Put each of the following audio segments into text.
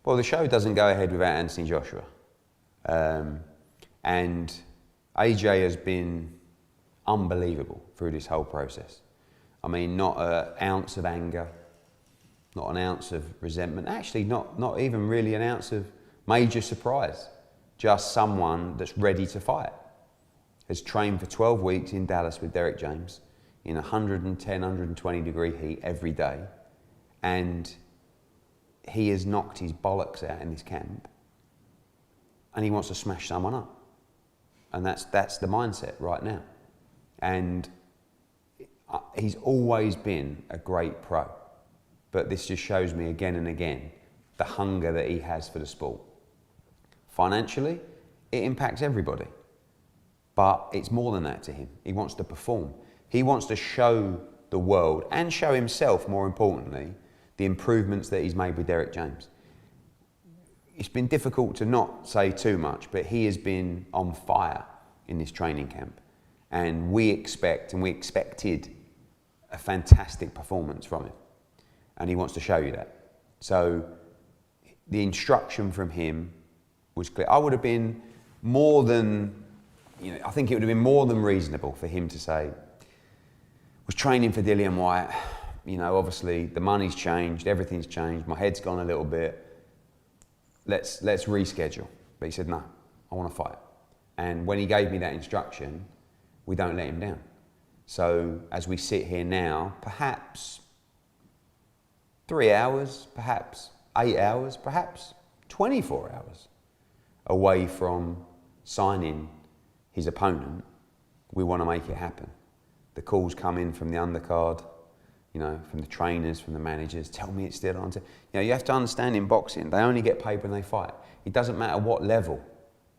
Well, the show doesn't go ahead without Anthony Joshua. And AJ has been unbelievable through this whole process. I mean, not an ounce of anger, not an ounce of resentment, actually not even really an ounce of major surprise. Just someone that's ready to fight. Has trained for 12 weeks in Dallas with Derek James in 110, 120 degree heat every day. And he has knocked his bollocks out in this camp. And he wants to smash someone up. And that's the mindset right now. And he's always been a great pro. But this just shows me again and again the hunger that he has for the sport. Financially, it impacts everybody. But it's more than that to him. He wants to perform. He wants to show the world, and show himself more importantly, the improvements that he's made with Derek James. It's been difficult to not say too much, but he has been on fire in this training camp. And we expected a fantastic performance from him. And he wants to show you that. So the instruction from him was clear. I would have been more than, I think it would have been more than reasonable for him to say, was training for Dillian Whyte, obviously the money's changed, everything's changed, my head's gone a little bit, let's reschedule. But he said, no, I want to fight. And when he gave me that instruction, we don't let him down. So as we sit here now, perhaps 3 hours, perhaps 8 hours, perhaps 24 hours away from signing his opponent, we want to make it happen. The calls come in from the undercard, from the trainers, from the managers, tell me it's still on. You have to understand in boxing, they only get paid when they fight. It doesn't matter what level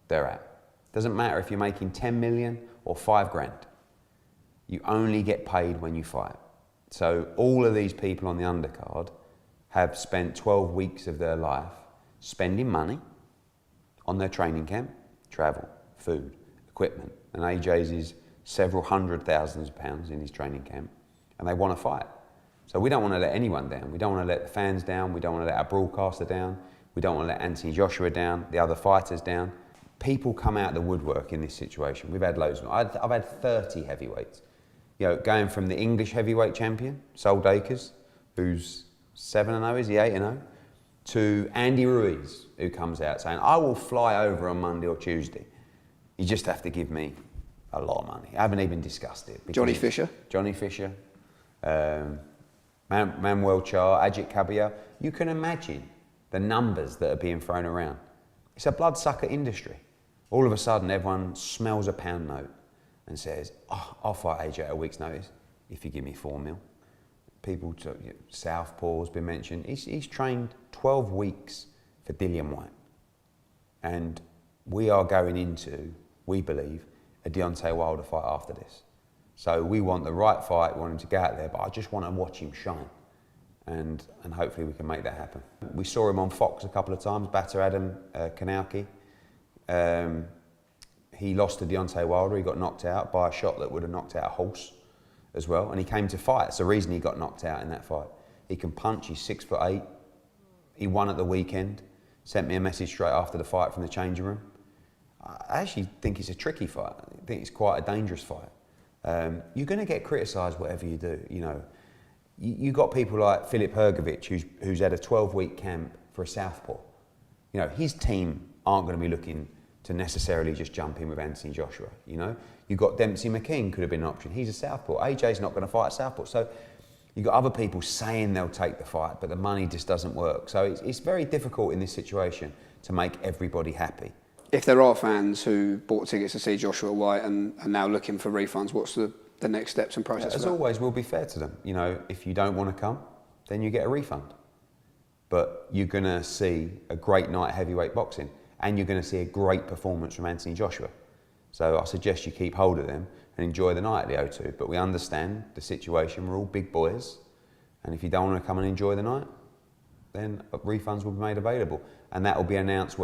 they're at. It doesn't matter if you're making 10 million or 5 grand. You only get paid when you fight. So all of these people on the undercard have spent 12 weeks of their life spending money on their training camp, travel, food, equipment. And AJ's is several hundred thousands of pounds in his training camp, and they want to fight. So we don't want to let anyone down. We don't want to let the fans down. We don't want to let our broadcaster down. We don't want to let Anthony Joshua down, the other fighters down. People come out of the woodwork in this situation. We've had loads. I've had 30 heavyweights. Going from the English heavyweight champion, Sol Dakers, who's 7-0, is he 8-0? To Andy Ruiz, who comes out saying, I will fly over on Monday or Tuesday. You just have to give me a lot of money. I haven't even discussed it. Johnny Fisher, Manuel Char, Ajit Kabia. You can imagine the numbers that are being thrown around. It's a bloodsucker industry. All of a sudden, everyone smells a pound note and says, I'll fight AJ at a week's notice if you give me 4 mil. People, Southpaw's been mentioned. He's trained 12 weeks for Dillian Whyte. And we are going into, we believe, a Deontay Wilder fight after this. So we want the right fight, we want him to go out there, but I just want to watch him shine. And hopefully we can make that happen. We saw him on Fox a couple of times, batter Adam Kanauki. He lost to Deontay Wilder, he got knocked out by a shot that would have knocked out a horse as well. And he came to fight, it's the reason he got knocked out in that fight. He can punch, he's 6'8". He won at the weekend, sent me a message straight after the fight from the changing room. I actually think it's a tricky fight. I think it's quite a dangerous fight. You're going to get criticised whatever you do. You got people like Filip Hrgovic, who's had a 12-week camp for a southpaw. His team aren't going to be looking to necessarily just jump in with Anthony Joshua. You've got Dempsey McKean, could have been an option. He's a southpaw. AJ's not going to fight a southpaw. So you've got other people saying they'll take the fight, but the money just doesn't work. So it's very difficult in this situation to make everybody happy. If there are fans who bought tickets to see Joshua Whyte and are now looking for refunds, what's the next steps and process? As always, we'll be fair to them. If you don't want to come, then you get a refund. But you're going to see a great night of heavyweight boxing, and you're going to see a great performance from Anthony Joshua. So I suggest you keep hold of them and enjoy the night at the O2. But we understand the situation. We're all big boys. And if you don't want to come and enjoy the night, then refunds will be made available. And that will be announced